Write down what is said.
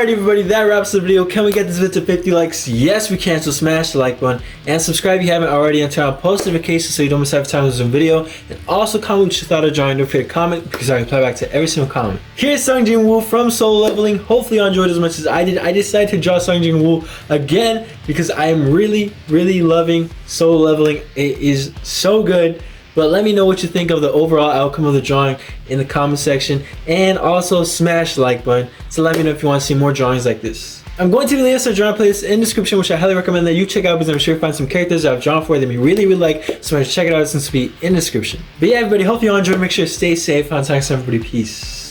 Alright everybody, that wraps the video. Can we get this video to 50 likes? Yes we can, so smash the like button and subscribe if you haven't already and turn on post notifications so you don't miss every time there's a video. And also comment what you thought of drawing. Don't forget to comment because I reply back to every single comment. Here's Jin-Woo from Solo Leveling. Hopefully you enjoyed as much as I did. I decided to draw Jin-Woo again because I am really loving Solo Leveling. It is so good. But let me know what you think of the overall outcome of the drawing in the comment section, and also smash the like button to let me know if you want to see more drawings like this. I'm going to leave a drawing playlist in the description, which I highly recommend that you check out because I'm sure you'll find some characters that I've drawn for that you really like. So check it out, since it'll be in the description. But yeah everybody, hope you all enjoyed. Make sure to stay safe. Until next time everybody, peace.